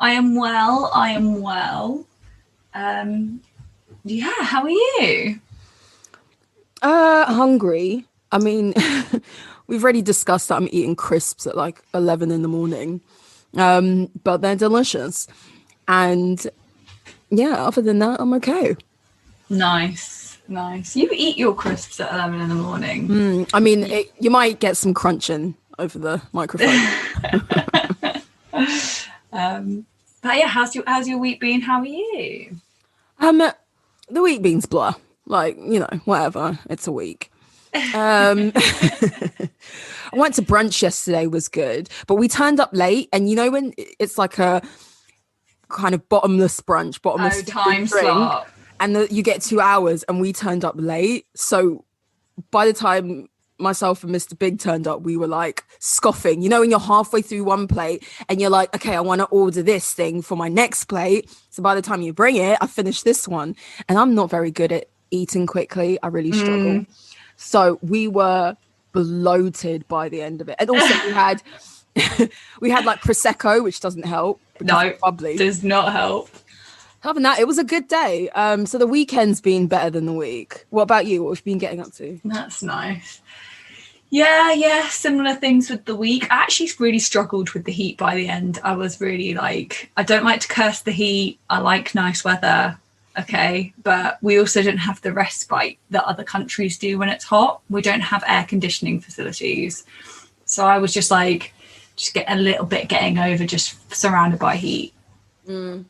I am well. Yeah, how are you? Hungry. I mean, we've already discussed that I'm eating crisps at like 11 in the morning. But they're delicious. And yeah, other than that, I'm okay. Nice. You eat your crisps at 11 in the morning. I mean, you might get some crunching over the microphone. But yeah, how's your week been? How are you? Um, the wheat beans blur. Like, whatever. It's a week. I went to brunch yesterday, was good, but we turned up late, and when it's like a kind of bottomless Time drink, slot. and you get 2 hours, and we turned up late. So by the time myself and Mr. Big turned up, we were like scoffing. When you're halfway through one plate and you're like, okay, I want to order this thing for my next plate. So by the time you bring it, I finish this one. And I'm not very good at eating quickly. I really struggle. So we were bloated by the end of it. And also we had like Prosecco, which doesn't help. No, does not help. Other than that, it was a good day. So the weekend's been better than the week. What about you? What have you been getting up to? That's nice. Yeah, similar things with the week. I actually really struggled with the heat by the end. I was really like, I don't like to curse the heat. I like nice weather. Okay, but we also don't have the respite that other countries do when it's hot. We don't have air conditioning facilities. So I was just like, get a little bit getting over just surrounded by heat. But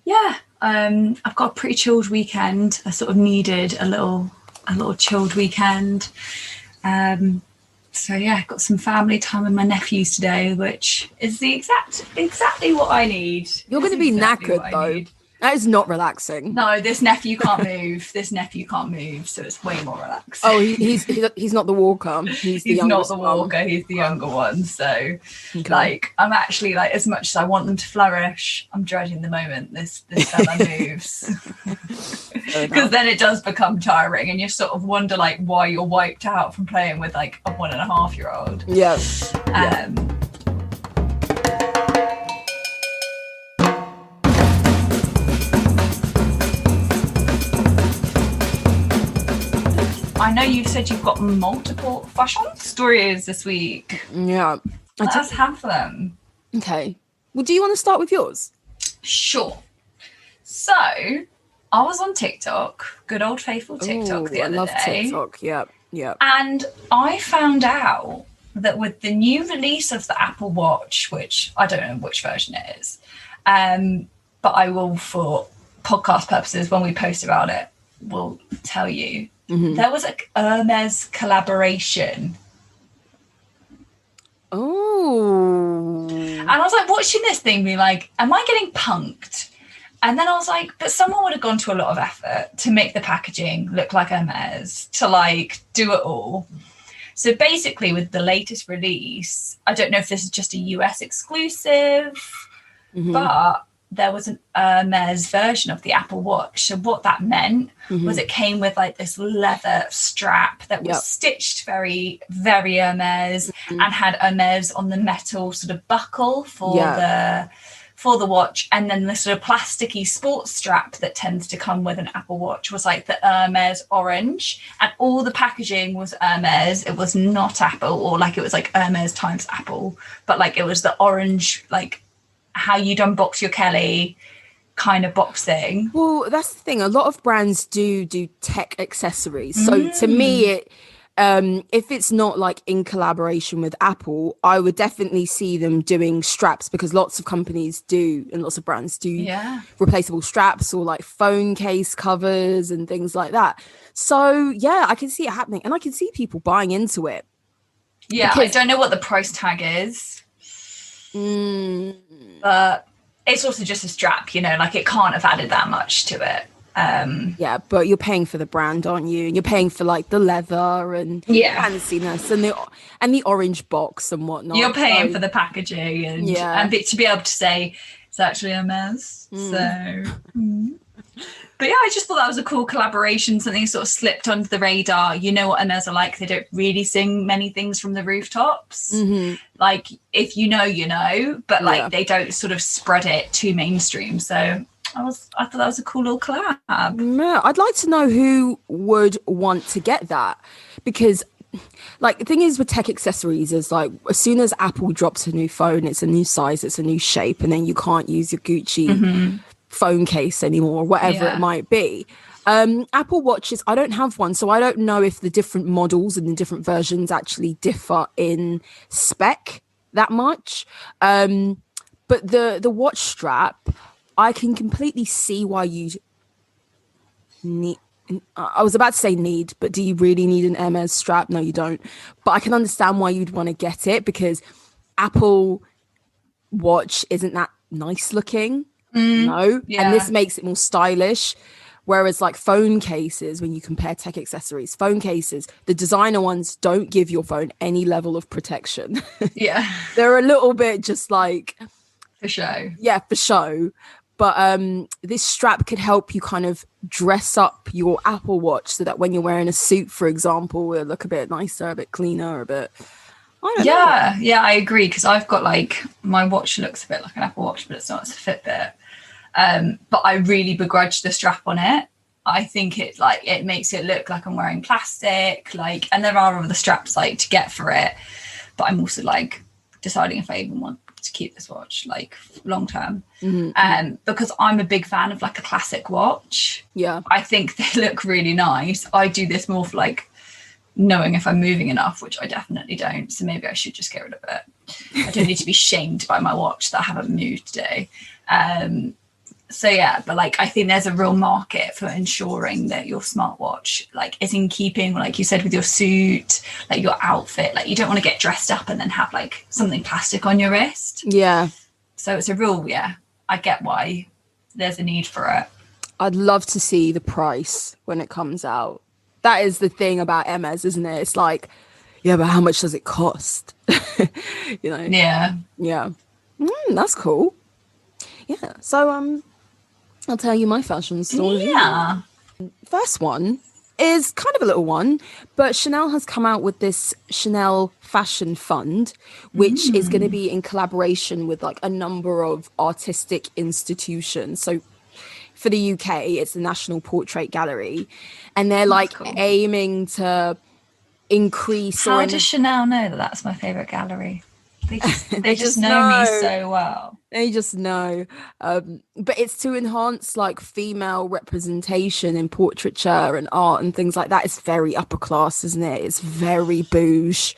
yeah, I've got a pretty chilled weekend. I sort of needed a little chilled weekend. So yeah, got some family time with my nephews today, which is exactly what I need. You're going to be knackered though. That is not relaxing. No, this nephew can't move. So it's way more relaxing. Oh, he's not the walker. He's not the walker. He's the younger one. So, like, I'm actually like, as much as I want them to flourish, I'm dreading the moment this fella moves, because then it does become tiring, and you sort of wonder like why you're wiped out from playing with like a 1.5-year-old. Yeah. I know you said you've got multiple fashion stories this week. Yeah. Let us have them. Okay. Well, do you want to start with yours? Sure. So, I was on TikTok, good old faithful TikTok the other day. I love TikTok, yeah. And I found out that with the new release of the Apple Watch, which I don't know which version it is, but I will, for podcast purposes, when we post about it, we'll tell you. There was a Hermes collaboration. Oh. And I was like watching this thing, being like, am I getting punked? And then I was like, but someone would have gone to a lot of effort to make the packaging look like Hermes, to like do it all. So basically with the latest release, I don't know if this is just a US exclusive, but there was an Hermes version of the Apple Watch. So what that meant was it came with like this leather strap that was stitched very, very Hermes, and had Hermes on the metal sort of buckle for the watch. And then the sort of plasticky sports strap that tends to come with an Apple Watch was like the Hermes orange, and all the packaging was Hermes. It was not Apple, or like it was like Hermes times Apple, but like it was the orange, like how you'd unbox your Kelly kind of box thing. Well, that's the thing. A lot of brands do tech accessories. So to me, if it's not like in collaboration with Apple, I would definitely see them doing straps, because lots of companies do, and lots of brands do replaceable straps, or like phone case covers and things like that. So yeah, I can see it happening, and I can see people buying into it. Yeah, I don't know what the price tag is. But it's also just a strap, like it can't have added that much to it. Yeah, but you're paying for the brand, aren't you? And you're paying for like the leather and fanciness and the orange box and whatnot. You're paying for the packaging and to be able to say it's actually a mess. So But yeah, I just thought that was a cool collaboration, something sort of slipped under the radar. You know what Hermes are like, they don't really sing many things from the rooftops. Like, if you know, you know, but like Yeah. they don't sort of spread it too mainstream. So I thought that was a cool little collab. Yeah, I'd like to know who would want to get that, because like the thing is with tech accessories is like as soon as Apple drops a new phone, it's a new size, it's a new shape, and then you can't use your Gucci phone case anymore, whatever it might be. Apple Watches, I don't have one, so I don't know if the different models and the different versions actually differ in spec that much. But the watch strap, I can completely see why you need. I was about to say need, but do you really need an Hermes strap? No, you don't. But I can understand why you'd want to get it, because Apple Watch isn't that nice looking. No. And this makes it more stylish. Whereas like phone cases, when you compare tech accessories, phone cases, the designer ones don't give your phone any level of protection. Yeah. They're a little bit just like For show. Yeah, for show. But this strap could help you kind of dress up your Apple Watch so that when you're wearing a suit, for example, it'll look a bit nicer, a bit cleaner, a bit. I don't know. Yeah, I agree, because I've got like my watch looks a bit like an Apple Watch, but it's not. It's a Fitbit. But I really begrudge the strap on it. I think it makes it look like I'm wearing plastic, like, and there are other straps like to get for it. But I'm also like deciding if I even want to keep this watch like long term. Because I'm a big fan of like a classic watch. Yeah. I think they look really nice. I do this more for like knowing if I'm moving enough, which I definitely don't. So maybe I should just get rid of it. I don't need to be shamed by my watch that I haven't moved today. So yeah, but like I think there's a real market for ensuring that your smartwatch like is in keeping, like you said, with your suit, like your outfit. Like you don't want to get dressed up and then have like something plastic on your wrist. Yeah. So it's a real, I get why there's a need for it. I'd love to see the price when it comes out. That is the thing about Hermes, isn't it? It's like, yeah, but how much does it cost? You know? Yeah. That's cool. Yeah. So I'll tell you my fashion story. Yeah. First one is kind of a little one, but Chanel has come out with this Chanel Fashion Fund, which is going to be in collaboration with like a number of artistic institutions. So for the UK, it's the National Portrait Gallery, and they're like aiming to increase. How does Chanel know that that's my favorite gallery? They just know me so well. They just know. But it's to enhance like female representation in portraiture and art and things like that. It's very upper class, isn't it? It's very bouge.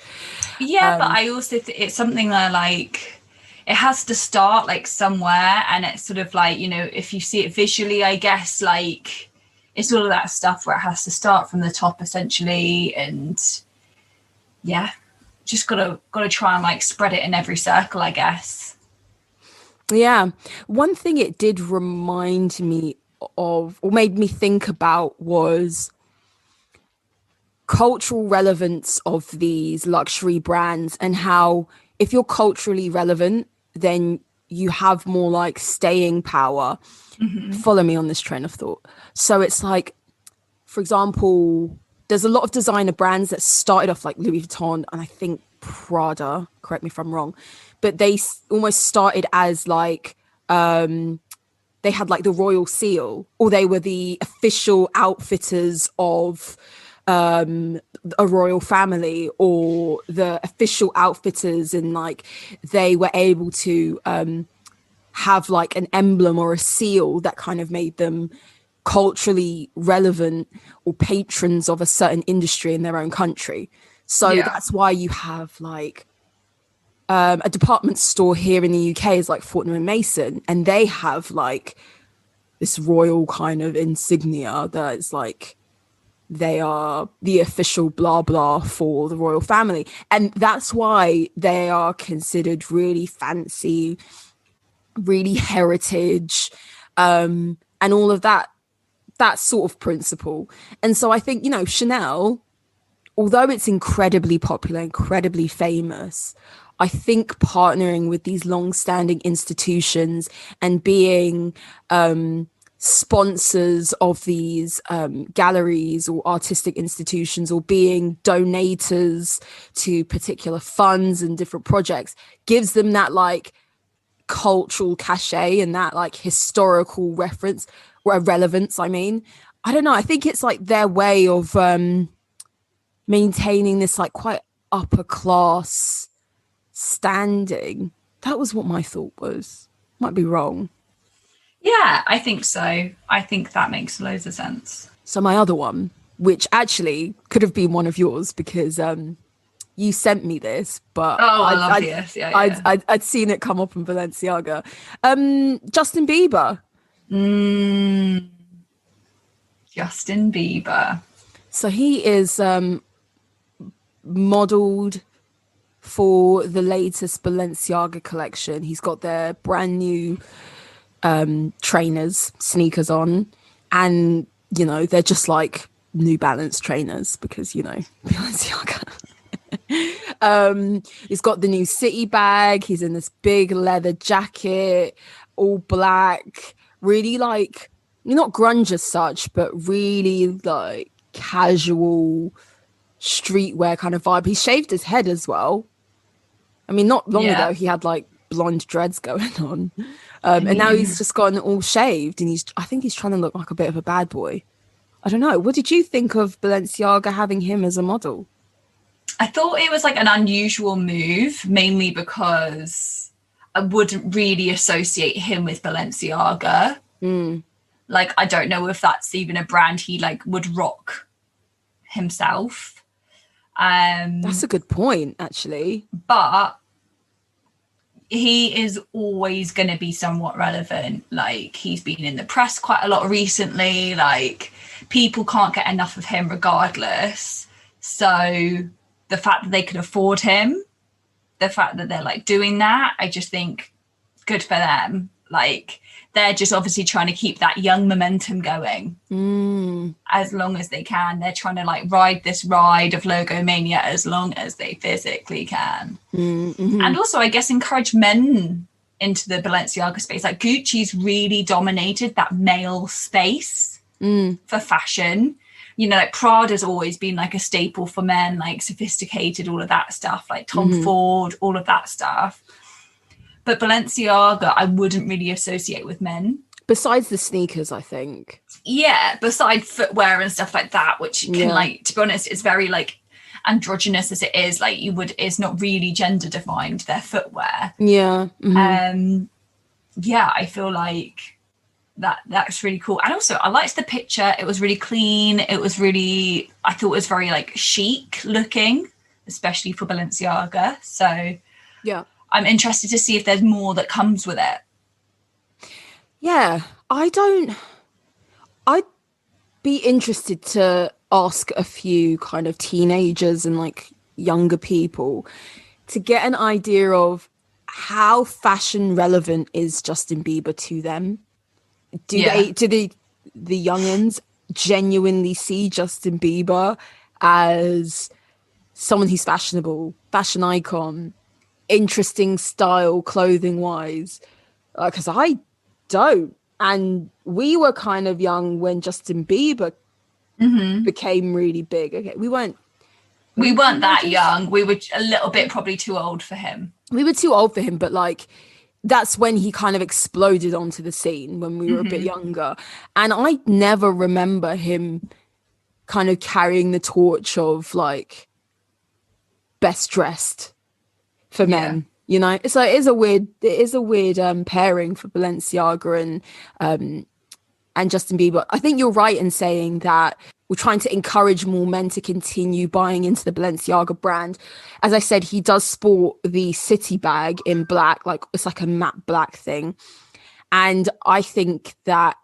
Yeah, but I also think it's something that like it has to start like somewhere, and it's sort of like, you know, if you see it visually, I guess like it's all of that stuff where it has to start from the top essentially, and just gotta try and like spread it in every circle, I guess. Yeah. One thing it did remind me of, or made me think about, was cultural relevance of these luxury brands, and how if you're culturally relevant, then you have more like staying power. Follow me on this train of thought. So it's like, for example, there's a lot of designer brands that started off like Louis Vuitton and I think Prada, correct me if I'm wrong, but they almost started as like they had like the royal seal, or they were the official outfitters of a royal family, or the official outfitters, and like they were able to have like an emblem or a seal that kind of made them culturally relevant or patrons of a certain industry in their own country. So that's why you have like a department store here in the UK is like Fortnum and Mason, and they have like this royal kind of insignia that is like they are the official blah blah for the royal family, and that's why they are considered really fancy, really heritage, and all of that sort of principle. And so I think, you know, Chanel, although it's incredibly popular, incredibly famous, I think partnering with these long-standing institutions and being sponsors of these galleries or artistic institutions, or being donators to particular funds and different projects, gives them that like cultural cachet and that like historical reference or relevance. I mean, I don't know, I think it's like their way of maintaining this like quite upper class standing. That was what my thought was. Might be wrong. Yeah, I think so. I think that makes loads of sense. So my other one, which actually could have been one of yours, because you sent me this, but I love this. Yeah. I'd seen it come up in Balenciaga. Justin Bieber. Justin Bieber. So he is modeled for the latest Balenciaga collection. He's got their brand new trainers, sneakers on, and you know, they're just like New Balance trainers because, you know, Balenciaga. He's got the new city bag. He's in this big leather jacket, all black, really like, not grunge as such, but really like casual streetwear kind of vibe. He shaved his head as well. I mean, not long ago he had like blonde dreads going on, and now he's just gone all shaved, and I think he's trying to look like a bit of a bad boy. I don't know. What did you think of Balenciaga having him as a model? I thought it was like an unusual move, mainly because I wouldn't really associate him with Balenciaga. Like, I don't know if that's even a brand he like would rock himself. That's a good point, actually. But he is always going to be somewhat relevant. Like, he's been in the press quite a lot recently. Like, people can't get enough of him regardless. So the fact that they could afford him, the fact that they're like doing that, I just think good for them. Like, they're just obviously trying to keep that young momentum going as long as they can. They're trying to like ride this ride of logomania as long as they physically can. And also, I guess, encourage men into the Balenciaga space. Like, Gucci's really dominated that male space for fashion. You know, like Prada's always been like a staple for men, like sophisticated, all of that stuff, like Tom Ford, all of that stuff. But Balenciaga, I wouldn't really associate with men. Besides the sneakers, I think. Yeah, besides footwear and stuff like that, which can like, to be honest, it's very like androgynous as it is. Like, it's not really gender defined, their footwear. Yeah. Yeah, I feel like that's really cool. And also, I liked the picture. It was really clean. I thought it was very like chic looking, especially for Balenciaga. So yeah, I'm interested to see if there's more that comes with it. Yeah, I'd be interested to ask a few kind of teenagers and like younger people to get an idea of how fashion relevant is Justin Bieber to them. Do the youngins genuinely see Justin Bieber as someone who's fashionable, fashion icon, interesting style clothing wise? Because I don't. And we were kind of young when Justin Bieber became really big. Okay, we weren't that young. We were a little bit probably too old for him. We were too old for him, but like that's when he kind of exploded onto the scene when we were a bit younger. And I never remember him kind of carrying the torch of like best dressed for men. You know, so it is a weird pairing for Balenciaga and Justin Bieber. I think you're right in saying that we're trying to encourage more men to continue buying into the Balenciaga brand. As I said, he does sport the city bag in black, like it's like a matte black thing. And I think that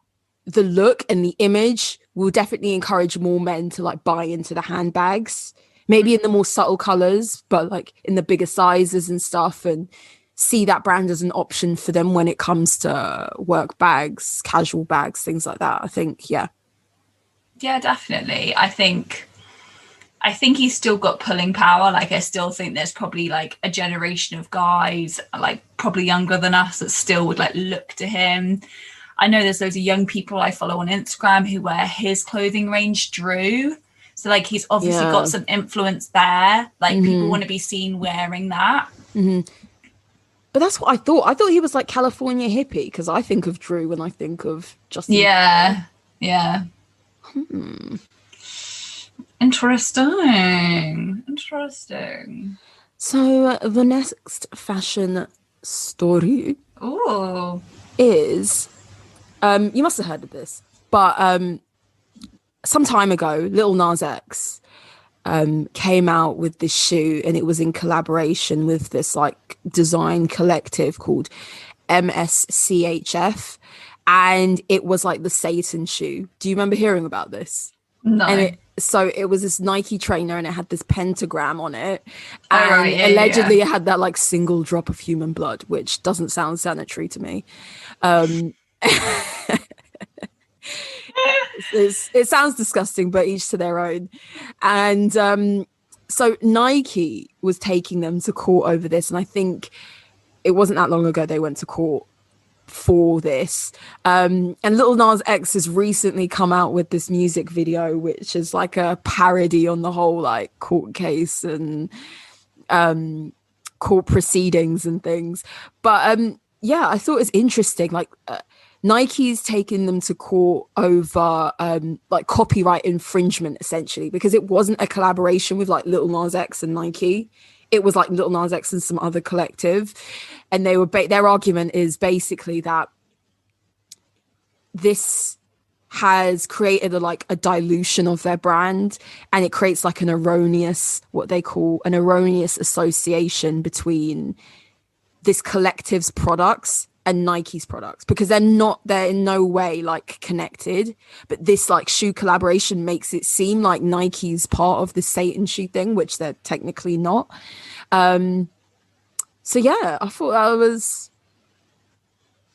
the look and the image will definitely encourage more men to like buy into the handbags. Maybe in the more subtle colors, but like in the bigger sizes and stuff, and see that brand as an option for them when it comes to work bags, casual bags, things like that. I think, yeah. Yeah, definitely. I think he's still got pulling power. Like, I still think there's probably like a generation of guys, like probably younger than us, that still would like look to him. I know there's loads of young people I follow on Instagram who wear his clothing range, Drew. So like he's obviously got some influence there. Like people want to be seen wearing that. But that's what I thought. I thought he was like California hippie, because I think of Drew when I think of Justin Bieber. Yeah. Interesting. So the next fashion story is, you must have heard of this, but some time ago, Lil Nas X came out with this shoe, and it was in collaboration with this like design collective called MSCHF, and it was like the Satan shoe. Do you remember hearing about this? No. And it was this Nike trainer, and it had this pentagram on it, and allegedly it had that like single drop of human blood, which doesn't sound sanitary to me. It sounds disgusting, but each to their own. And so Nike was taking them to court over this, and I think it wasn't that long ago they went to court for this. And Lil Nas X has recently come out with this music video, which is like a parody on the whole like court case and court proceedings and things. But yeah, I thought it was interesting. Like Nike's taken them to court over like copyright infringement, essentially, because it wasn't a collaboration with like Lil Nas X and Nike. It was like Lil Nas X and some other collective, and they were their argument is basically that this has created a dilution of their brand, and it creates like what they call an erroneous association between this collective's products and Nike's products, because they're in no way like connected, but this like shoe collaboration makes it seem like Nike's part of the Satan shoe thing, which they're technically not. So yeah, I thought that was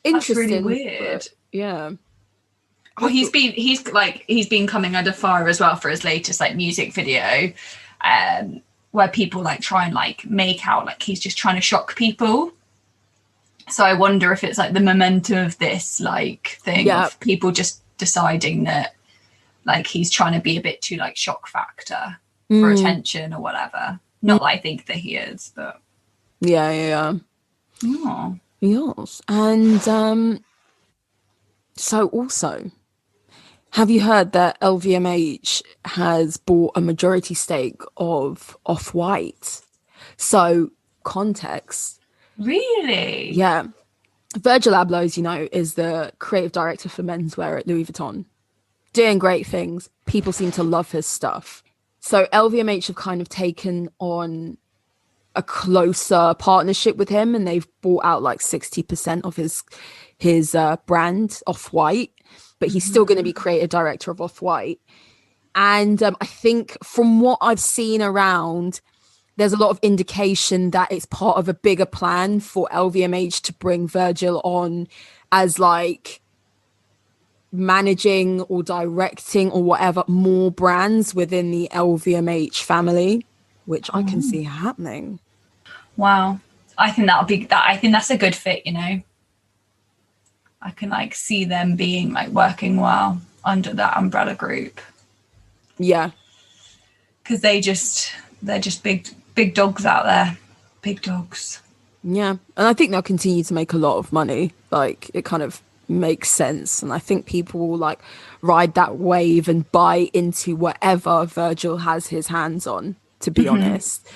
interesting. That's really weird. Yeah. Well, he's been coming under fire as well for his latest like music video, where people like try and like make out like he's just trying to shock people. So I wonder if it's like the momentum of this like thing of people just deciding that like he's trying to be a bit too like shock factor for attention or whatever. Not that I think that he is, but yeah. Oh. Yes. And so also, have you heard that LVMH has bought a majority stake of Off-White? So context. Really? Yeah. Virgil Abloh, as you know, is the creative director for menswear at Louis Vuitton. Doing great things. People seem to love his stuff. So LVMH have kind of taken on a closer partnership with him, and they've bought out like 60% of his brand, Off-White, but he's still going to be creative director of Off-White. And I think from what I've seen around, there's a lot of indication that it's part of a bigger plan for LVMH to bring Virgil on as like managing or directing or whatever more brands within the LVMH family, which I can see happening. Wow. I think I think that's a good fit, you know. I can like see them being like working well under that umbrella group. Yeah. Because they're just big dogs out there. Big dogs. Yeah. And I think they'll continue to make a lot of money. Like it kind of makes sense. And I think people will like ride that wave and buy into whatever Virgil has his hands on, to be honest.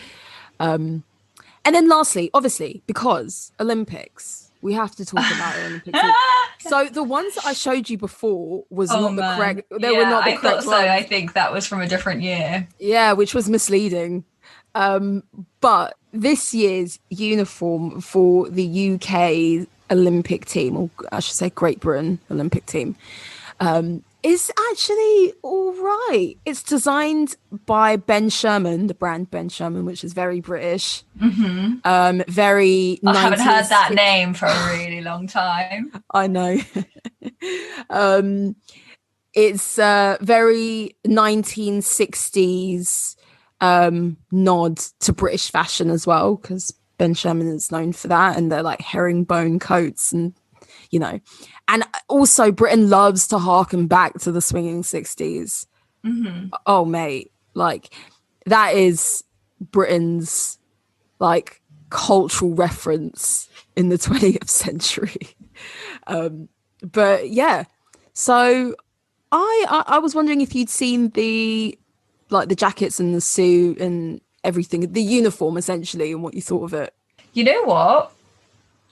And then lastly, obviously, because Olympics, we have to talk about Olympics. So the ones that I showed you before was not the correct. They were not the correct ones. I think that was from a different year. Yeah, which was misleading. But this year's uniform for the UK Olympic team, or I should say Great Britain Olympic team, is actually all right. It's designed by Ben Sherman, the brand Ben Sherman, which is very British. Very. I haven't heard that name for a really long time. I know. It's very 1960s nod to British fashion as well, because Ben Sherman is known for that, and they're like herringbone coats and you know. And also Britain loves to harken back to the swinging 60s. Oh mate, like that is Britain's like cultural reference in the 20th century. But yeah, so I was wondering if you'd seen the jackets and the suit and everything, the uniform essentially, and what you thought of it. You know what?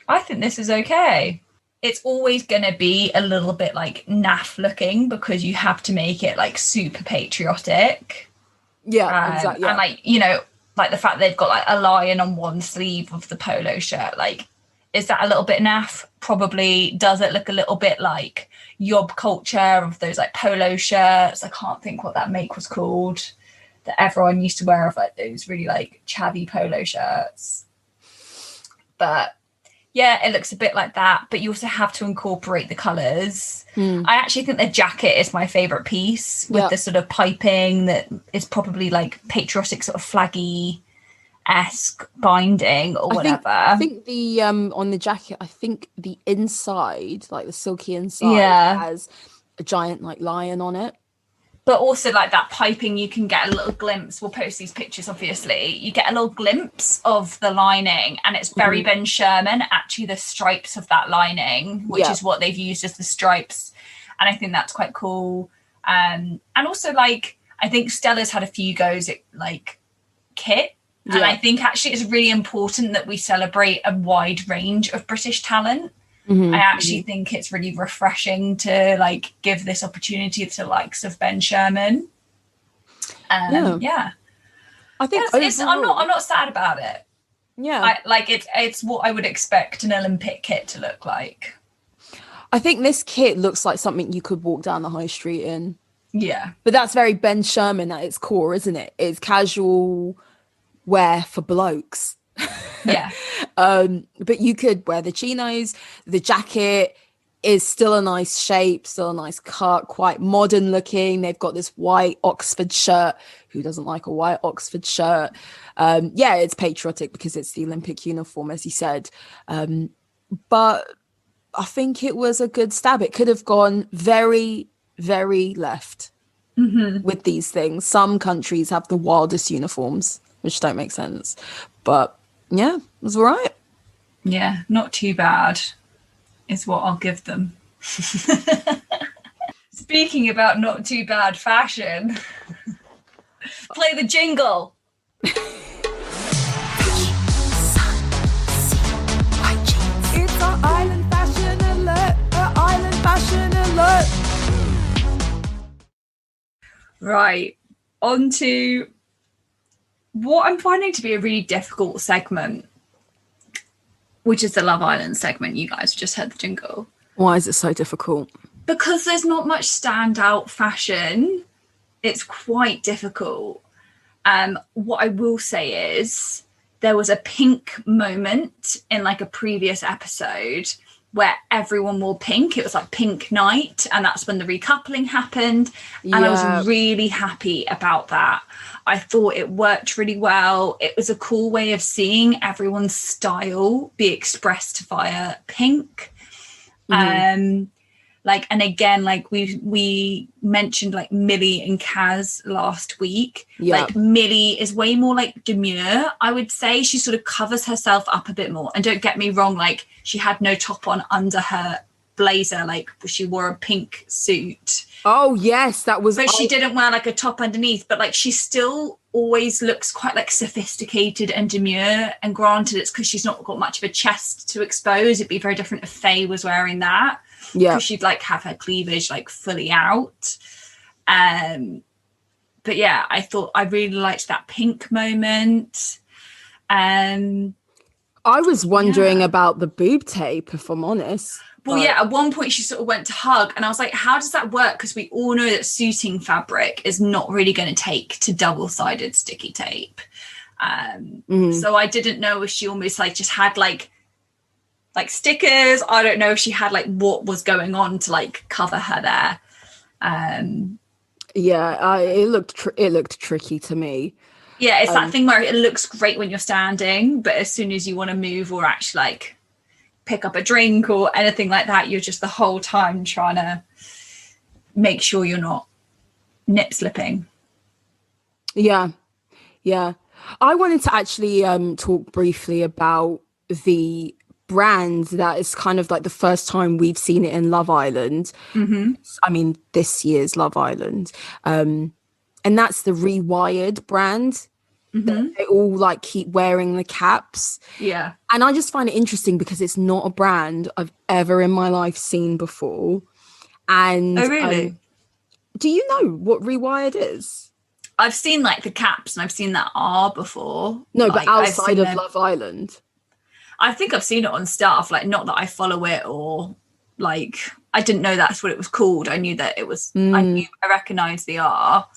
I think this is okay. It's always going to be a little bit like naff looking because you have to make it like super patriotic. Yeah, exactly. Yeah. And like, you know, like the fact they've got like a lion on one sleeve of the polo shirt, like, is that a little bit naff? Probably. Does it look a little bit like yob culture of those like polo shirts? I can't think what that make was called that everyone used to wear, of like those really like chavvy polo shirts. But yeah, it looks a bit like that, but you also have to incorporate the colours. I actually think the jacket is my favourite piece with the sort of piping that is probably like patriotic sort of flaggy-esque binding or whatever. I think the on the jacket, I think the inside, like the silky inside, has a giant like lion on it. But also like that piping, you can get a little glimpse. We'll post these pictures, obviously. You get a little glimpse of the lining, and it's very Ben Sherman, actually the stripes of that lining, which is what they've used as the stripes. And I think that's quite cool. And also like, I think Stella's had a few goes at like kit. And I think actually it's really important that we celebrate a wide range of British talent. I actually think it's really refreshing to like give this opportunity to the likes of Ben Sherman. I think I'm not sad about it. It's what I would expect an Olympic kit to look like. I think this kit looks like something you could walk down the high street in. Yeah, but that's very Ben Sherman at its core, isn't it? It's casual wear for blokes. Yeah. But you could wear the chinos. The jacket is still a nice shape, still a nice cut, quite modern looking. They've got this white Oxford shirt. Who doesn't like a white Oxford shirt? It's patriotic because it's the Olympic uniform, as you said. But I think it was a good stab. It could have gone very, very left with these things. Some countries have the wildest uniforms, which don't make sense. But yeah, it was all right. Yeah, not too bad is what I'll give them. Speaking about not too bad fashion, play the jingle. It's our island fashion alert, Right, on to what I'm finding to be a really difficult segment, which is the Love Island segment. You guys just heard the jingle. Why is it so difficult? Because there's not much standout fashion. It's quite difficult. What I will say is there was a pink moment in like a previous episode where everyone wore pink. It was like pink night, and that's when the recoupling happened. And I was really happy about that. I thought it worked really well. It was a cool way of seeing everyone's style be expressed via pink. And again, like we mentioned like Millie and Kaz last week. Like Millie is way more like demure, I would say. She sort of covers herself up a bit more. And don't get me wrong, like she had no top on under her blazer, like she wore a pink suit. Oh yes, that was. But she didn't wear like a top underneath. But like she still always looks quite like sophisticated and demure. And granted, it's because she's not got much of a chest to expose. It'd be very different if Faye was wearing that. Yeah, because she'd like have her cleavage like fully out. But yeah, I thought I really liked that pink moment. I was wondering about the boob tape, if I'm honest. Well, at one point she sort of went to hug, and I was like, how does that work? Because we all know that suiting fabric is not really going to take to double-sided sticky tape. So I didn't know if she almost like just had like stickers. I don't know if she had like what was going on to like cover her there. It looked tricky to me. Yeah, it's that thing where it looks great when you're standing, but as soon as you want to move or actually like pick up a drink or anything like that. You're just the whole time trying to make sure you're not nip slipping. Yeah. I wanted to actually talk briefly about the brand that is kind of like the first time we've seen it in Love Island. I mean, this year's Love Island. And that's the Rewired brand. They all like keep wearing the caps. Yeah. And I just find it interesting because it's not a brand I've ever in my life seen before. And oh, really? Do you know what Rewired is? I've seen like the caps and I've seen that R before. No, like, but outside of Love Island. I think I've seen it on stuff, like not that I follow it or like I didn't know that's what it was called. I knew that it was, I recognized the R,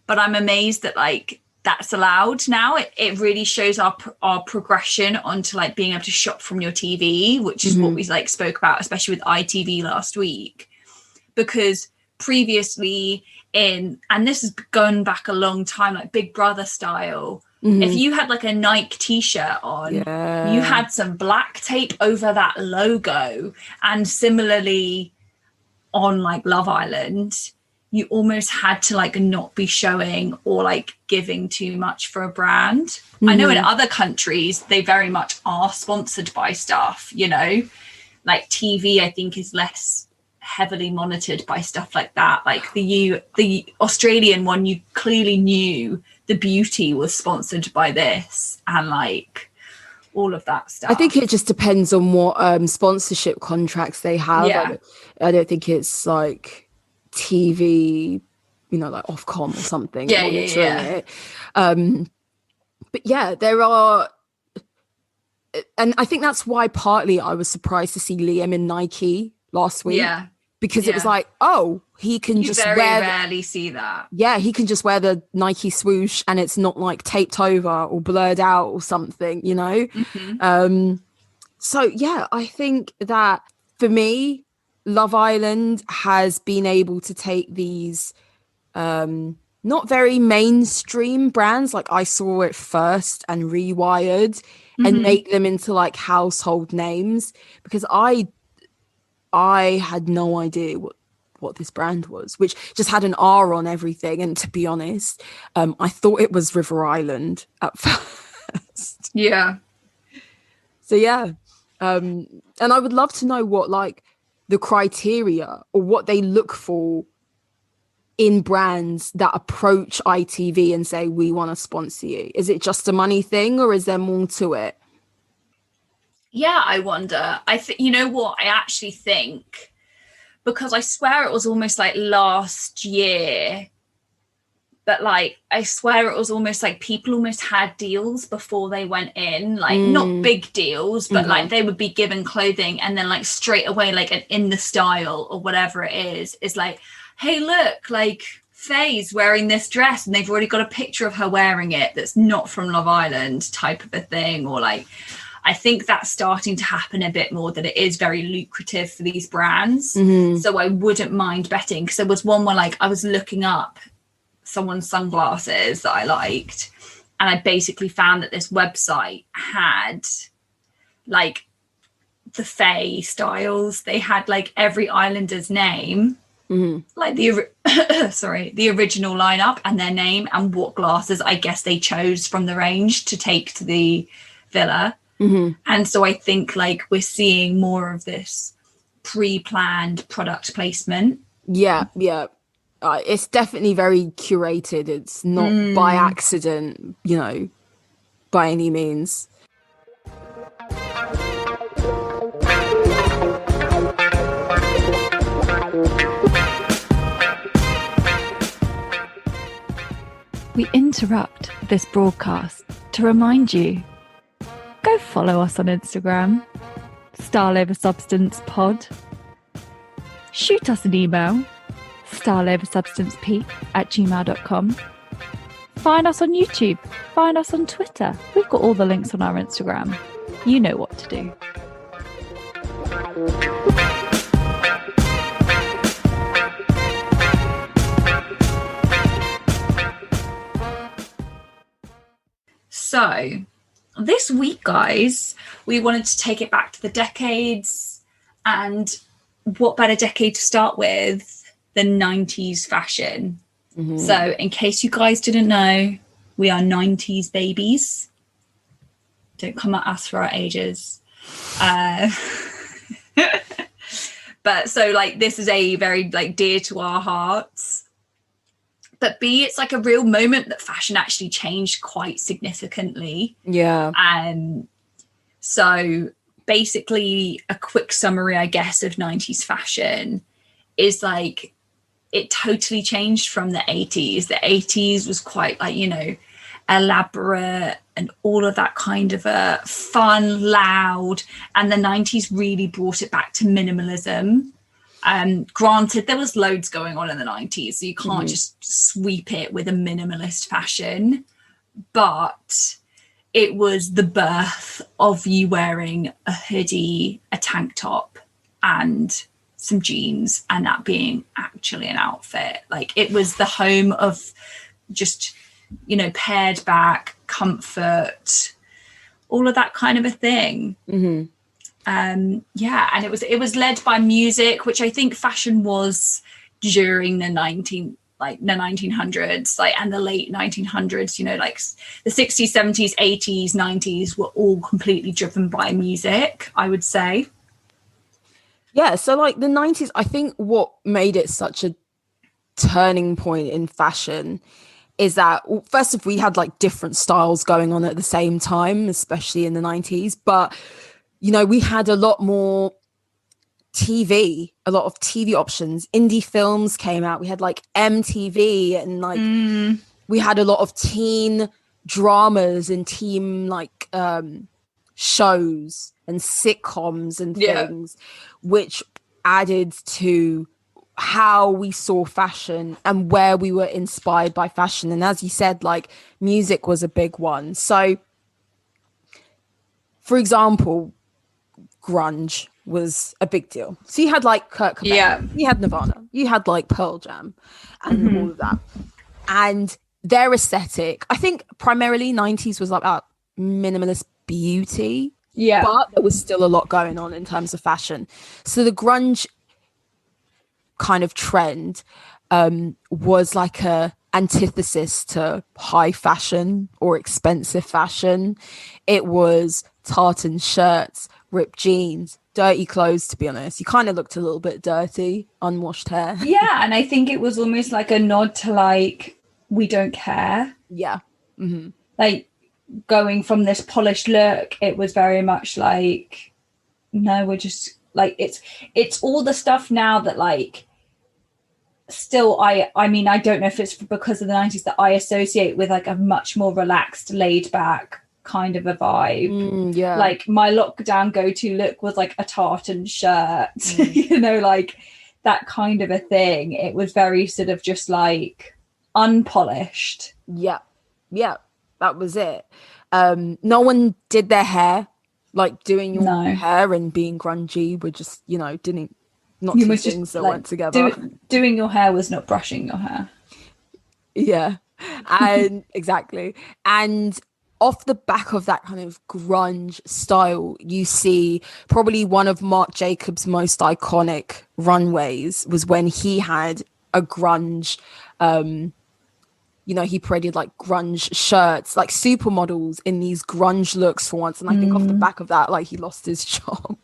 but I'm amazed that like that's allowed now. It really shows our progression onto like being able to shop from your TV, which is what we like spoke about, especially with ITV last week, because previously and this has gone back a long time, like Big Brother style, if you had like a Nike t-shirt on, you had some black tape over that logo. And similarly on like Love Island, you almost had to like not be showing or like giving too much for a brand. I know in other countries they very much are sponsored by stuff, you know, like TV I think is less heavily monitored by stuff like that. Like the Australian one, you clearly knew the beauty was sponsored by this and like all of that stuff. I think it just depends on what sponsorship contracts they have. Yeah. I don't think it's like TV, you know, like Ofcom or something. Yeah. But yeah, there are, and I think that's why partly I was surprised to see Liam in Nike last week. Yeah. Because it was like, oh, he can you just very wear. rarely see that. Yeah, he can just wear the Nike swoosh and it's not like taped over or blurred out or something, you know? So yeah, I think that for me, Love Island has been able to take these not very mainstream brands, like I Saw It First and Rewired, and make them into like household names, because I had no idea what this brand was, which just had an R on everything. And to be honest, I thought it was River Island at first. Yeah. So yeah. And I would love to know what like the criteria or what they look for in brands that approach ITV and say, we want to sponsor you. Is it just a money thing or is there more to it? Yeah, I wonder. You know what? I actually think, because I swear it was almost like last year, but like I swear it was almost like people almost had deals before they went in, like not big deals, but like they would be given clothing and then like straight away, like an in the style or whatever it is like, hey, look, like Faye's wearing this dress and they've already got a picture of her wearing it that's not from Love Island type of a thing. Or like, I think that's starting to happen a bit more, that it is very lucrative for these brands. So I wouldn't mind betting, because there was one where like I was looking up someone's sunglasses that I liked, and I basically found that this website had like the Faye styles. They had like every Islander's name, like the original lineup and their name and what glasses I guess they chose from the range to take to the villa. And so I think like we're seeing more of this pre-planned product placement. Yeah. It's definitely very curated. It's not by accident, you know, by any means. We interrupt this broadcast to remind you, go follow us on Instagram, StyleOverSubstancePod. Shoot us an email, styleoversubstancepeak@gmail.com. Find us on YouTube, find us on Twitter. We've got all the links on our Instagram. You know what to do. So this week, guys, we wanted to take it back to the decades, and what better decade to start with than 90s fashion. So in case you guys didn't know, we are 90s babies. Don't come at us for our ages. But so like this is a very like dear to our hearts. But B, it's like a real moment that fashion actually changed quite significantly. Yeah. So basically a quick summary, I guess, of 90s fashion is like it totally changed from the 80s. The 80s was quite like, you know, elaborate and all of that kind of fun, loud, and the 90s really brought it back to minimalism. Granted, there was loads going on in the 90s, so you can't just sweep it with a minimalist fashion, but it was the birth of you wearing a hoodie, a tank top, and some jeans, and that being actually an outfit. Like it was the home of just, you know, pared back comfort, all of that kind of a thing. And it was led by music, which I think fashion was during the 1900s, like, and the late 1900s, you know, like the 60s, 70s, 80s, 90s were all completely driven by music, I would say. Yeah, so like the 90s, I think what made it such a turning point in fashion is that, first of all, we had like different styles going on at the same time, especially in the 90s. But, you know, we had a lot more TV, a lot of TV options. Indie films came out. We had like MTV and like we had a lot of teen dramas and teen like shows and sitcoms and things, which added to how we saw fashion and where we were inspired by fashion. And as you said, like music was a big one. So for example, grunge was a big deal. So you had like Kurt Cobain, you had Nirvana, you had like Pearl Jam and all of that. And their aesthetic, I think primarily 90s was like about minimalist beauty. Yeah. But there was still a lot going on in terms of fashion. So the grunge kind of trend was like a antithesis to high fashion or expensive fashion. It was tartan shirts, ripped jeans, dirty clothes, to be honest. You kind of looked a little bit dirty, unwashed hair. Yeah, and I think it was almost like a nod to like, we don't care. Yeah. Like going from this polished look, it was very much like, no, we're just like, it's all the stuff now that like still I mean, I don't know if it's because of the 90s that I associate with like a much more relaxed, laid back kind of a vibe. Like my lockdown go-to look was like a tartan shirt, you know, like that kind of a thing. It was very sort of just like unpolished. Yeah, that was it. No one did their hair. Like doing your hair and being grungy were just, you know, not two things that went together. Doing your hair was not brushing your hair. Yeah, and exactly. And off the back of that kind of grunge style, you see probably one of Marc Jacobs' most iconic runways was when he had a grunge, you know, he paraded like grunge shirts, like supermodels in these grunge looks for once. And I think off the back of that, like he lost his job.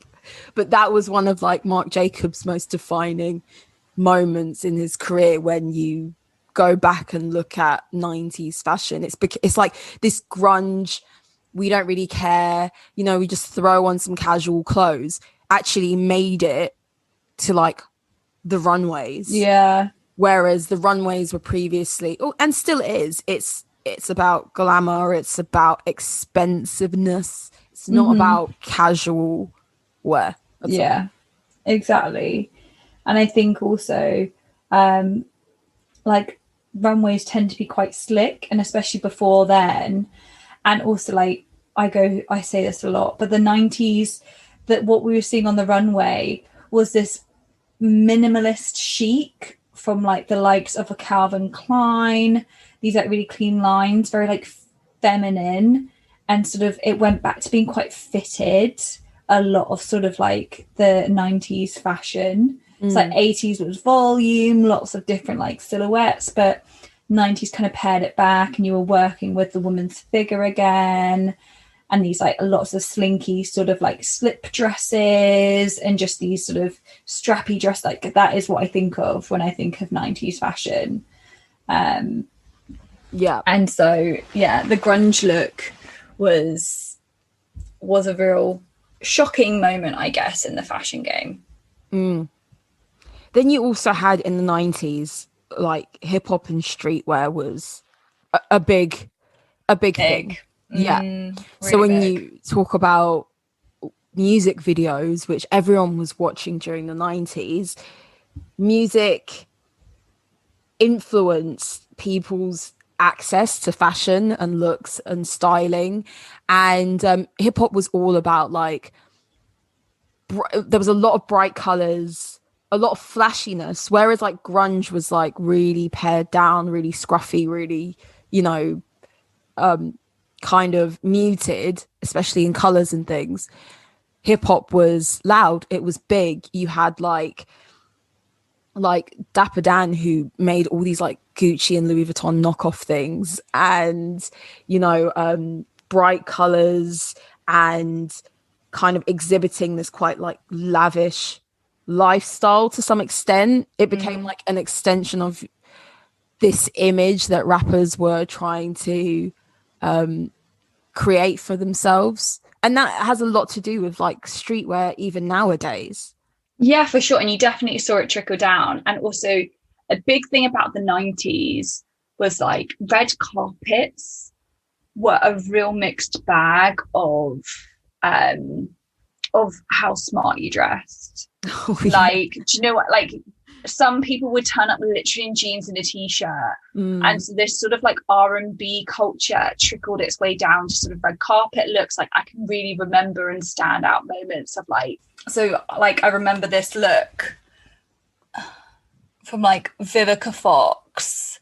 But that was one of like Marc Jacobs' most defining moments in his career when you go back and look at 90s fashion. It's like this grunge, we don't really care, you know, we just throw on some casual clothes, actually made it to like the runways. Yeah. Whereas the runways were previously, and still is, it's about glamour, it's about expensiveness, it's not about casual wear. Yeah, exactly. And I think also like runways tend to be quite slick, and especially before then. And also like I say this a lot, but the 90s, that what we were seeing on the runway was this minimalist chic from like the likes of a Calvin Klein, these like really clean lines, very like feminine. and sort of it went back to being quite fitted. A lot of sort of like the 90s fashion. It's like 80s was volume, lots of different like silhouettes, but 90s kind of pared it back, and you were working with the woman's figure again, and these like lots of slinky sort of like slip dresses and just these sort of strappy dress. Like that is what I think of when I think of 90s fashion. And so the grunge look was a real shocking moment, I guess, in the fashion game. Then you also had in the 90s, like hip hop and streetwear was a big thing. Really so when big. You talk about music videos, which everyone was watching during the 90s, music influenced people's access to fashion and looks and styling. And hip hop was all about like, there was a lot of bright colors, a lot of flashiness, whereas like grunge was like really pared down, really scruffy, really, kind of muted, especially in colors and things. Hip hop was loud, it was big. You had like Dapper Dan, who made all these like Gucci and Louis Vuitton knockoff things, and bright colors and kind of exhibiting this quite like lavish lifestyle to some extent. It became like an extension of this image that rappers were trying to create for themselves, and that has a lot to do with like streetwear even nowadays. Yeah, for sure. And you definitely saw it trickle down. And also a big thing about the 90s was like red carpets were a real mixed bag of how smart you dressed. Like, do you know what? Like, some people would turn up literally in jeans and a t-shirt, and so this sort of like R&B culture trickled its way down to sort of red carpet looks. Like, I can really remember and stand out moments of like, so like I remember this look from like Vivica Fox.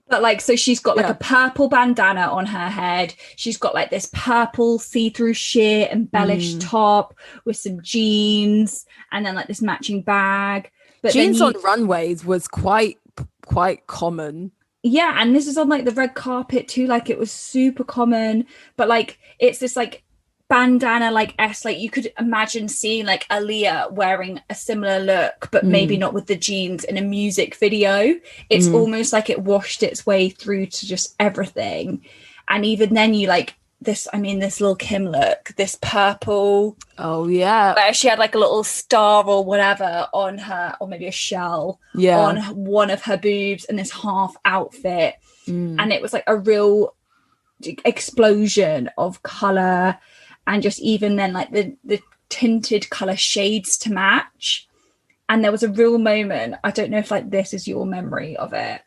But like, so she's got like a purple bandana on her head. She's got like this purple see-through sheer embellished top with some jeans, and then like this matching bag. But jeans on runways was quite common. Yeah, and this is on like the red carpet too. Like it was super common. But like it's this like bandana like like you could imagine seeing like Aaliyah wearing a similar look, but maybe not with the jeans in a music video. It's almost like it washed its way through to just everything. And even then you like this Lil' Kim look, this purple, where she had like a little star or whatever on her, or maybe a shell on one of her boobs, and this half outfit, and it was like a real explosion of color. And just even then, like the tinted color shades to match. And there was a real moment, I don't know if like this is your memory of it,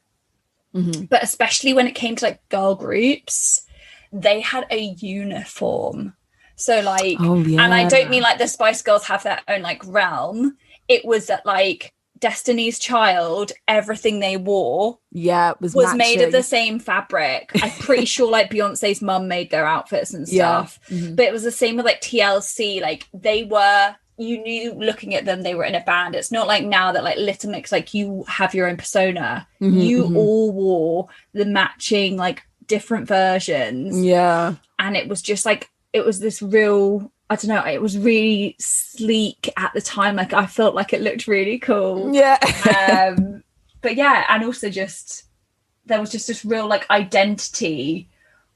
but especially when it came to like girl groups, they had a uniform. So like, and I don't mean like the Spice Girls have their own like realm. It was that like Destiny's Child, everything they wore was made of the same fabric. I'm pretty sure like Beyonce's mum made their outfits and stuff. But it was the same with like TLC. Like they were, you knew looking at them they were in a band. It's not like now that like Little Mix, like you have your own persona. You all wore the matching like different versions. And it was just like, it was this real, I don't know, it was really sleek at the time. Like I felt like it looked really cool. But yeah, and also just there was just this real like identity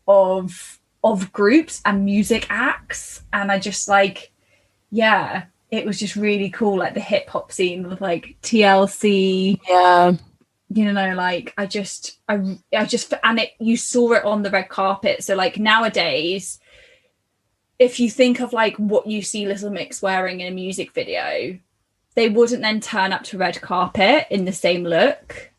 of groups and music acts, and I just like, it was just really cool, like the hip hop scene with like TLC. Like I just and it, you saw it on the red carpet. So like nowadays, if you think of like what you see Little Mix wearing in a music video, they wouldn't then turn up to red carpet in the same look.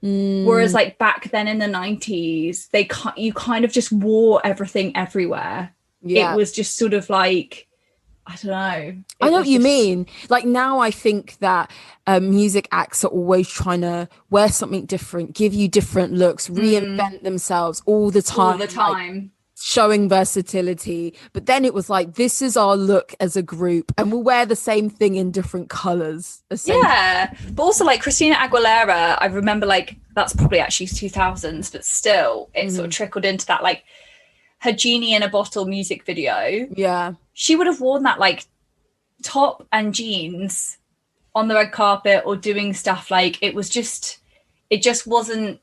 Whereas like back then in the 90s, you kind of just wore everything everywhere. It was just sort of like, I don't know. I know what you mean. Like now I think that music acts are always trying to wear something different, give you different looks, reinvent themselves all the time. showing versatility. But then it was like, this is our look as a group, and we'll wear the same thing in different colors. Yeah, but also like Christina Aguilera, I remember like that's probably actually 2000s, but still it sort of trickled into that, like her Genie in a Bottle music video. Yeah, she would have worn that like top and jeans on the red carpet or doing stuff. Like it just wasn't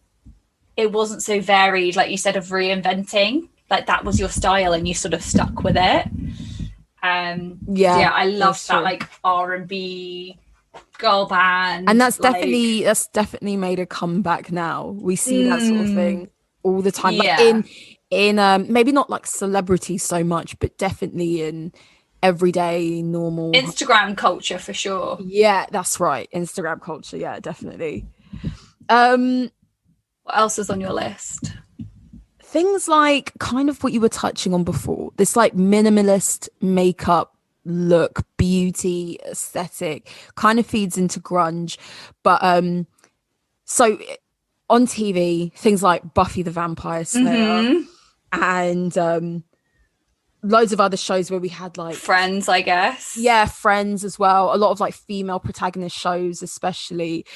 so varied, like you said, of reinventing. Like that was your style and you sort of stuck with it. I love that, like R&B girl band, and that's definitely made a comeback now. We see that sort of thing all the time, like in maybe not like celebrity so much, but definitely in everyday normal Instagram culture for sure. Yeah, that's right, Instagram culture. Yeah, definitely. What else is on your list? Things like kind of what you were touching on before, this like minimalist makeup look, beauty, aesthetic, kind of feeds into grunge. But so on TV, things like Buffy the Vampire Slayer and loads of other shows where we had like Friends, I guess. Yeah, Friends as well. A lot of like female protagonist shows, especially.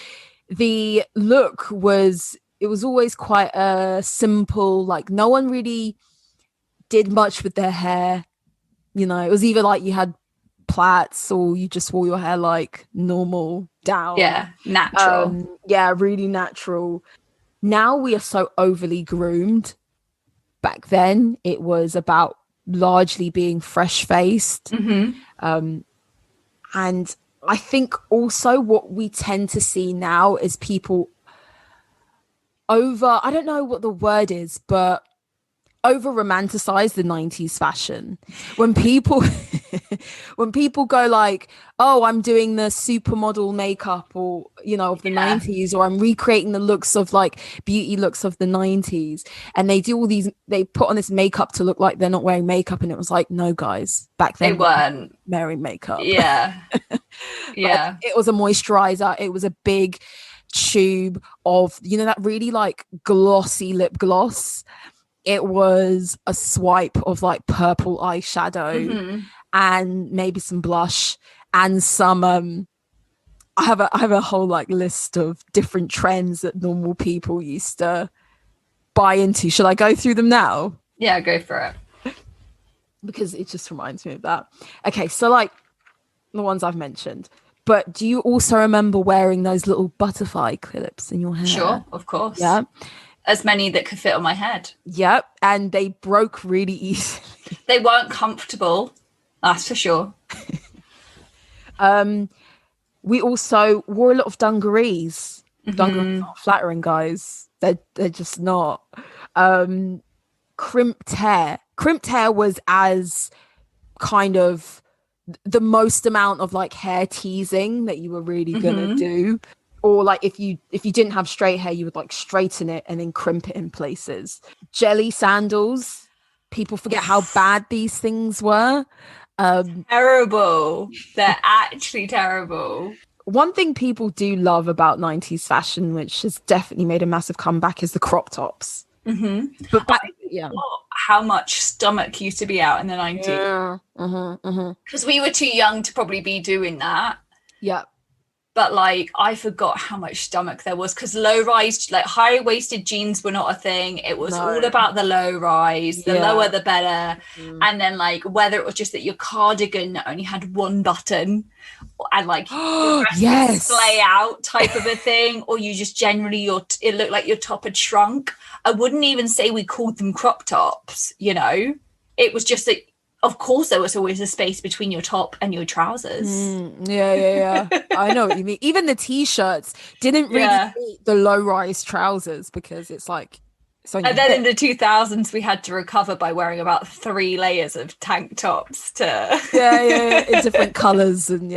The look was always quite simple. Like no one really did much with their hair. You know, it was either like you had plaits or you just wore your hair like normal down. Yeah, natural. Really natural. Now we are so overly groomed. Back then it was about largely being fresh faced. And I think also what we tend to see now is people I don't know what the word is, but over romanticize the 90s fashion. When people go like, oh, I'm doing the supermodel makeup or of the 90s, or I'm recreating the looks of like beauty looks of the 90s, and they do all these, they put on this makeup to look like they're not wearing makeup, and it was like, no guys, back then they weren't wearing makeup. Yeah. It was a moisturizer, it was a big tube of that really like glossy lip gloss. It was a swipe of like purple eyeshadow and maybe some blush and some I have a whole like list of different trends that normal people used to buy into. Should I go through them now? Yeah, go for it. Because it just reminds me of that. Okay, so like the ones I've mentioned. But do you also remember wearing those little butterfly clips in your hair? Sure, of course. Yeah. As many that could fit on my head. Yep, and they broke really easily. They weren't comfortable, that's for sure. We also wore a lot of dungarees. Dungarees not flattering, guys. They're just not. Crimped hair. Crimped hair was as kind of the most amount of like hair teasing that you were really gonna do. Or like if you didn't have straight hair, you would like straighten it and then crimp it in places. Jelly sandals. People forget how bad these things were. Terrible. They're actually terrible. One thing people do love about 90s fashion, which has definitely made a massive comeback, is the crop tops. But how much stomach used to be out in the 90s. Because we were too young to probably be doing that. Yeah. But like I forgot how much stomach there was, because low rise, like high waisted jeans were not a thing. It was all about the low rise, the lower the better. And then like whether it was just that your cardigan only had one button and like your breasts splay out type of a thing, or you just generally it looked like your top had shrunk. I wouldn't even say we called them crop tops, it was just that. Of course, there was always a space between your top and your trousers. Yeah. I know what you mean. Even the t-shirts didn't really meet the low-rise trousers, because it's like... And then in the 2000s, we had to recover by wearing about 3 layers of tank tops to... Yeah, in different colours, and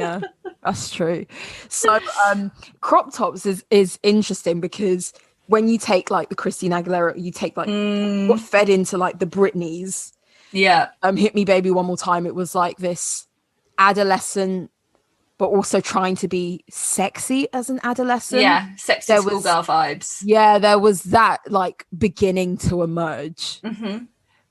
that's true. So crop tops is interesting, because when you take like the Christina Aguilera, you take like what fed into like the Britneys. Yeah. Hit Me Baby One More Time. It was like this adolescent, but also trying to be sexy as an adolescent. Yeah, sexy schoolgirl vibes. Yeah, there was that like beginning to emerge.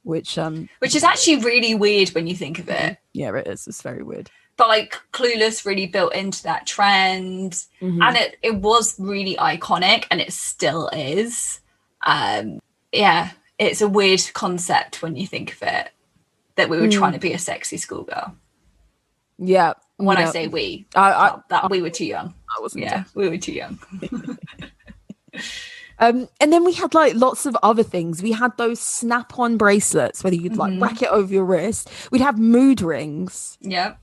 which is actually really weird when you think of it. Yeah, it is. It's very weird. But like Clueless really built into that trend, and it was really iconic, and it still is. Yeah, it's a weird concept when you think of it, that we were trying to be a sexy schoolgirl. Yeah. When I say we, we were too young. I wasn't. Yeah, we were too young. And then we had like lots of other things. We had those snap-on bracelets, whether you'd like whack it over your wrist. We'd have mood rings. Yeah.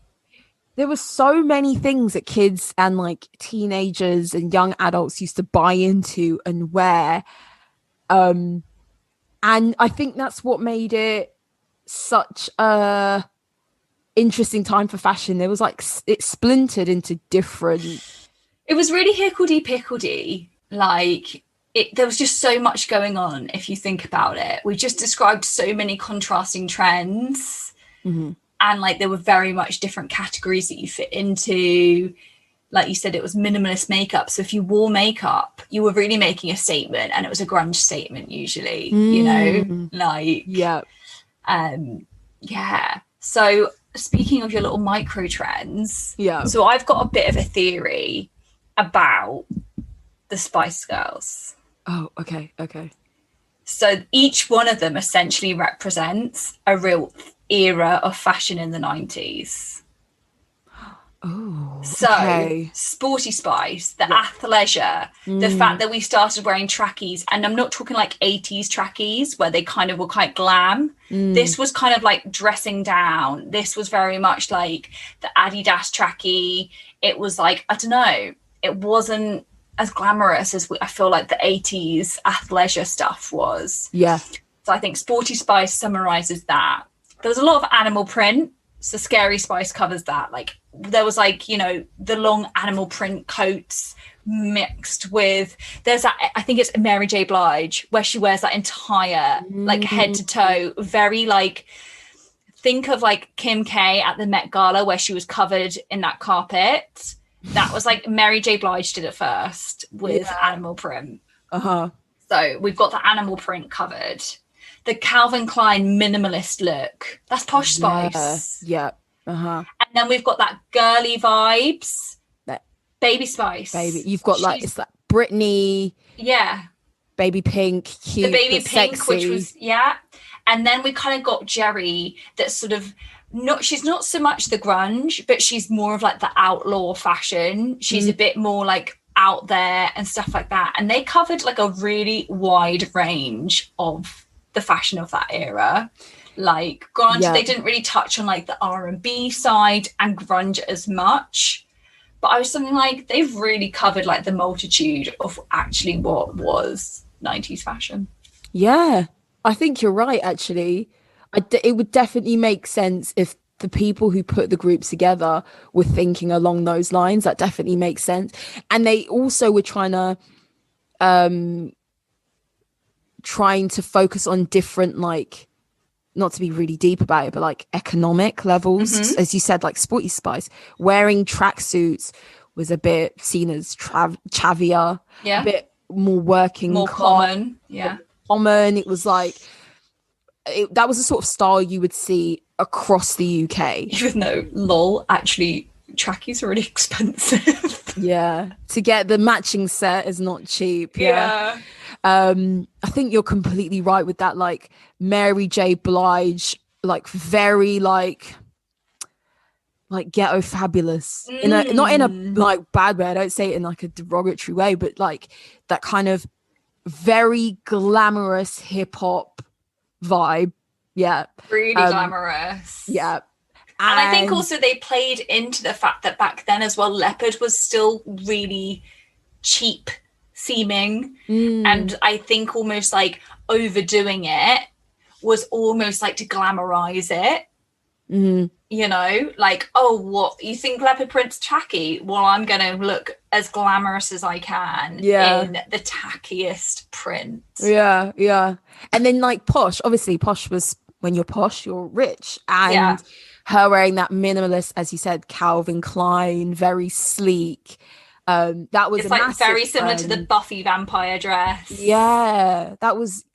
There were so many things that kids and like teenagers and young adults used to buy into and wear. And I think that's what made it such a interesting time for fashion. There was like, it splintered into different. It was really hickledy-pickledy. Like, there was just so much going on if you think about it. We just described so many contrasting trends. And like there were very much different categories that you fit into. Like you said, it was minimalist makeup. So if you wore makeup, you were really making a statement, and it was a grunge statement usually, you know, like, yeah. So speaking of your little micro trends, so I've got a bit of a theory about the Spice Girls. Oh, okay. So each one of them essentially represents a real era of fashion in the 90s. Oh, so Sporty Spice, the athleisure, the fact that we started wearing trackies, and I'm not talking like 80s trackies where they kind of were quite glam. This was kind of like dressing down. This was very much like the Adidas trackie. It was like, I don't know, it wasn't as glamorous as I feel like the 80s athleisure stuff was. Yeah. So I think Sporty Spice summarizes that. There was a lot of animal print. So Scary Spice covers that. Like there was like, you know, the long animal print coats mixed with, there's that, I think it's Mary J. Blige, where she wears that entire like head to toe, very like, think of like Kim K at the Met Gala where she was covered in that carpet. That was like Mary J. Blige did it first with animal print. So we've got the animal print covered. The Calvin Klein minimalist look. That's Posh Spice. Yeah. And then we've got that girly vibes. That Baby Spice. You've got like, it's like Britney. Yeah. Baby Pink. Cute, the Baby Pink, sexy. Which was, And then we kind of got Jerry, that's sort of, she's not so much the grunge, but she's more of like the outlaw fashion. She's a bit more like out there and stuff like that. And they covered like a really wide range of the fashion of that era. Like granted, they didn't really touch on like the R&B side and grunge as much, but I was something like they've really covered like the multitude of actually what was 90s fashion. Yeah, I think you're right, actually. It would definitely make sense if the people who put the groups together were thinking along those lines. That definitely makes sense. And they also were trying to focus on different, like, not to be really deep about it, but like economic levels. As you said, like Sporty Spice, wearing tracksuits was a bit seen as chavier, a bit more working, more common. Common. It was like, that was the sort of style you would see across the UK. Even though, lol, actually, trackies are really expensive. To get the matching set is not cheap. I think you're completely right with that. Like Mary J. Blige, like very like ghetto fabulous, not in a like bad way. I don't say it in like a derogatory way, but like that kind of very glamorous hip hop vibe. Really glamorous. And I think also they played into the fact that back then as well, leopard was still really cheap seeming, and I think almost like overdoing it was almost like to glamorize it. You know, like, oh, what you think leopard print's tacky? Well, I'm gonna look as glamorous as I can in the tackiest print. And then like Posh, obviously Posh was, when you're posh you're rich, and her wearing that minimalist, as you said, Calvin Klein, very sleek. That was, it's like very similar to the Buffy vampire dress. That was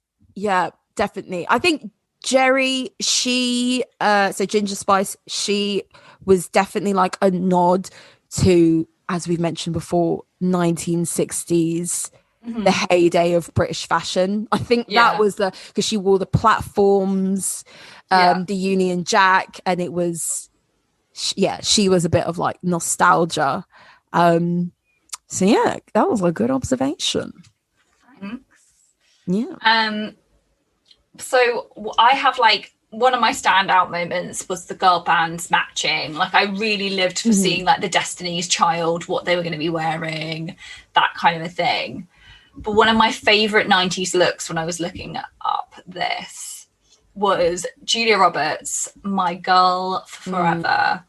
definitely. I think Jerry, so Ginger Spice, she was definitely like a nod to, as we've mentioned before, 1960s, the heyday of British fashion. I think that was because she wore the platforms, the Union Jack, and it was, she was a bit of like nostalgia. So yeah, that was a good observation. Thanks. Yeah. So I have like, one of my standout moments was the girl bands matching. Like, I really lived for seeing like the Destiny's Child, what they were going to be wearing, that kind of a thing. But one of my favorite 90s looks when I was looking up this was Julia Roberts, My Girl for Forever.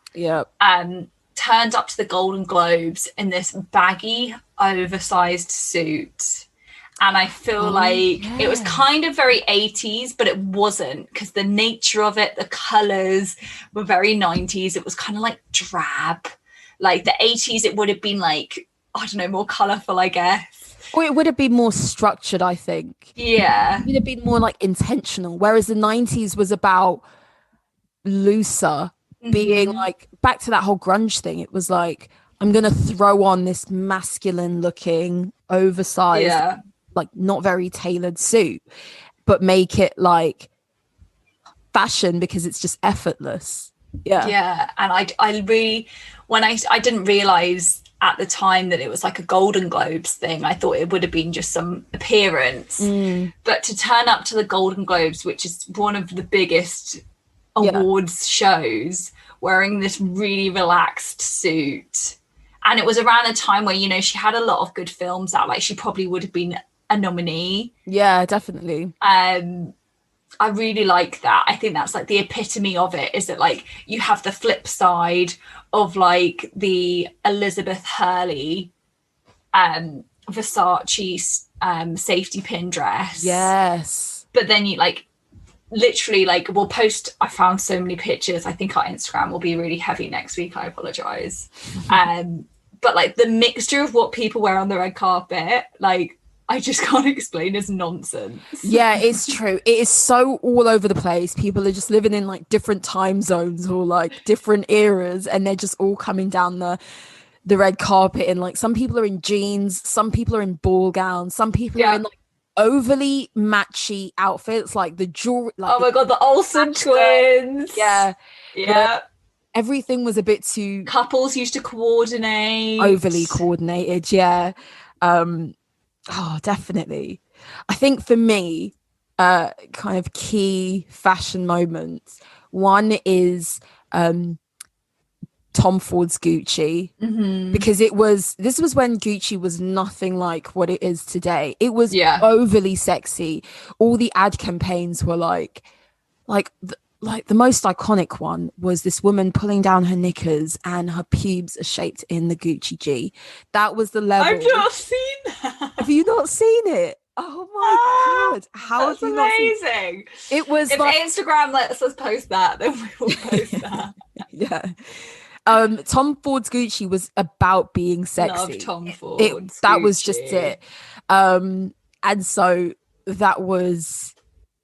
Turned up to the Golden Globes in this baggy, oversized suit. And I feel it was kind of very 80s, but it wasn't, because the nature of it, the colours were very 90s. It was kind of like drab. Like the 80s, it would have been like, I don't know, more colourful, I guess. Or it would have been more structured, I think. Yeah. It would have been more like intentional. Whereas the 90s was about looser, being like, back to that whole grunge thing. It was like, I'm going to throw on this masculine looking, oversized, like not very tailored suit, but make it like fashion because it's just effortless. And I really, when I didn't realize at the time that it was like a Golden Globes thing. I thought it would have been just some appearance, but to turn up to the Golden Globes, which is one of the biggest awards shows, wearing this really relaxed suit, and it was around a time where, you know, she had a lot of good films out, like she probably would have been a nominee. Yeah, definitely. I really like that. I think that's like the epitome of it, is that like you have the flip side of like the Elizabeth Hurley Versace safety pin dress. Yes. But then you like literally like, we'll post, I found so many pictures. I think our Instagram will be really heavy next week. I apologize. But like the mixture of what people wear on the red carpet, like I just can't explain, is nonsense. Yeah, it's true. It is so all over the place. People are just living in like different time zones or like different eras, and they're just all coming down the red carpet. And like, some people are in jeans, some people are in ball gowns, some people are in like overly matchy outfits, like the jewelry. Like, oh my god, the Olsen twins. Yeah. But everything was a bit too. Couples used to coordinate. Overly coordinated. Yeah. Oh, definitely. I think for me, kind of key fashion moments. One is Tom Ford's Gucci, because this was when Gucci was nothing like what it is today. It was overly sexy. All the ad campaigns were like the most iconic one was this woman pulling down her knickers and her pubes are shaped in the Gucci G. That was the level. I've not seen that. Have you not seen it? Oh my god! How That's have you not amazing. Seen it? Was if like, Instagram lets us post that, then we will post that. Yeah. Tom Ford's Gucci was about being sexy. Love Tom Ford's that Gucci. Was just it. And so that was,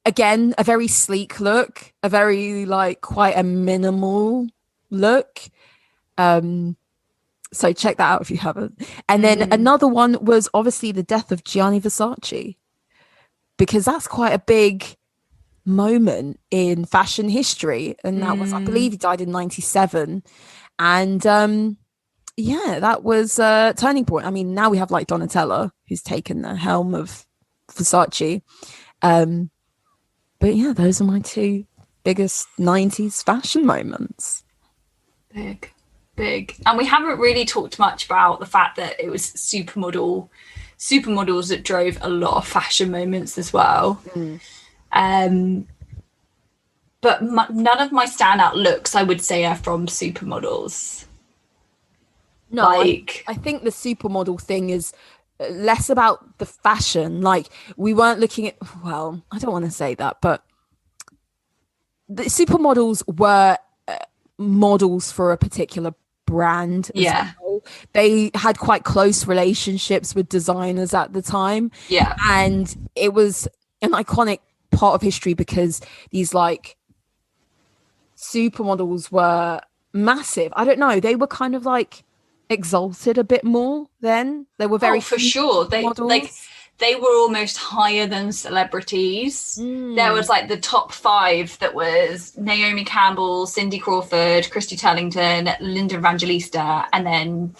again, a very sleek look, a very like quite a minimal look. So check that out if you haven't. And then another one was obviously the death of Gianni Versace, because that's quite a big moment in fashion history. And that was, I believe he died in 97. And that was a turning point. I mean, now we have like Donatella, who's taken the helm of Versace. But yeah, those are my two biggest 90s fashion moments. Big. And we haven't really talked much about the fact that it was supermodels that drove a lot of fashion moments as well. But none of my standout looks, I would say, are from supermodels. No, I think the supermodel thing is less about the fashion. Like, we weren't looking at, well, I don't want to say that, but the supermodels were models for a particular brand as well. They had quite close relationships with designers at the time, and it was an iconic part of history because these like supermodels were massive. I don't know. They were kind of like exalted a bit more then. They were very for sure. They were almost higher than celebrities. There was like the top 5 that was Naomi Campbell, Cindy Crawford, Christy Turlington, Linda Evangelista, and then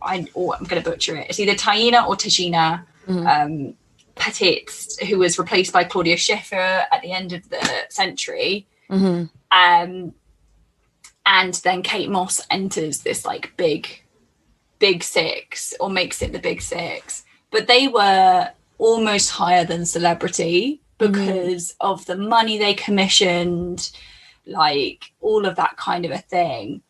I'm going to butcher it. It's either Taina or Tashina Pettit, who was replaced by Claudia Schiffer at the end of the century. And then Kate Moss enters this like big 6, or makes it the big 6. But they were almost higher than celebrity because of the money they commissioned, like all of that kind of a thing.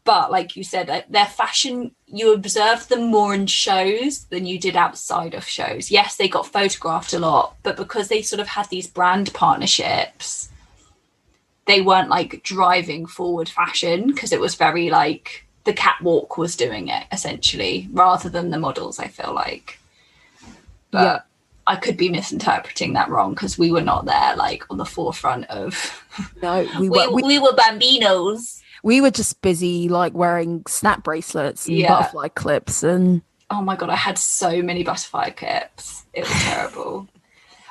But like you said, their fashion, you observed them more in shows than you did outside of shows. Yes, they got photographed a lot, but because they sort of had these brand partnerships, they weren't like driving forward fashion, because it was very like the catwalk was doing it essentially, rather than the models, I feel like. But I could be misinterpreting that wrong, because we were not there like on the forefront of. No, we were bambinos. We were just busy like wearing snap bracelets and butterfly clips and. Oh my god, I had so many butterfly clips. It was terrible.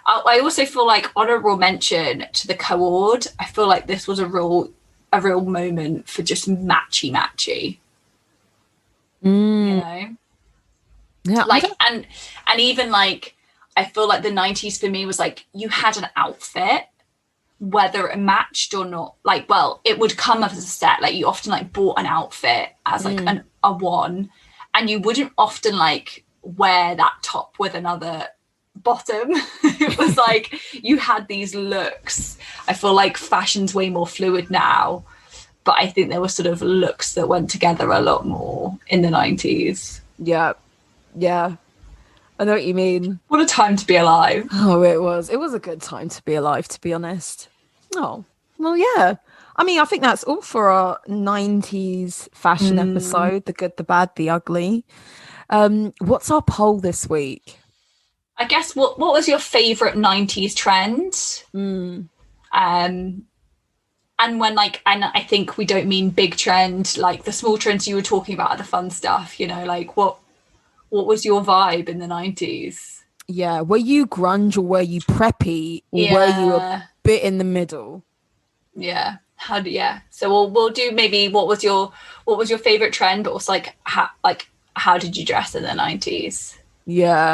I also feel like honorable mention to the co-ord. I feel like this was a real moment for just matchy. You know. Yeah, like and even like I feel like the 90s for me was like you had an outfit, whether it matched or not. Like, well, it would come as a set. Like you often like bought an outfit as like a one, and you wouldn't often like wear that top with another bottom. It was like you had these looks. I feel like fashion's way more fluid now, but I think there were sort of looks that went together a lot more in the 90s. Yeah, I know what you mean. What a time to be alive. Oh, it was a good time to be alive, to be honest. Oh, well, yeah. I mean, I think that's all for our 90s fashion episode. The good, the bad, the ugly. What's our poll this week? I guess what was your favorite 90s trend? And when like, and I think we don't mean big trend, like the small trends you were talking about are the fun stuff, you know, like what was your vibe in the 90s? Yeah, were you grunge or were you preppy, or were you a bit in the middle? Yeah. So we'll do maybe what was your favorite trend, but also like how did you dress in the 90s? Yeah.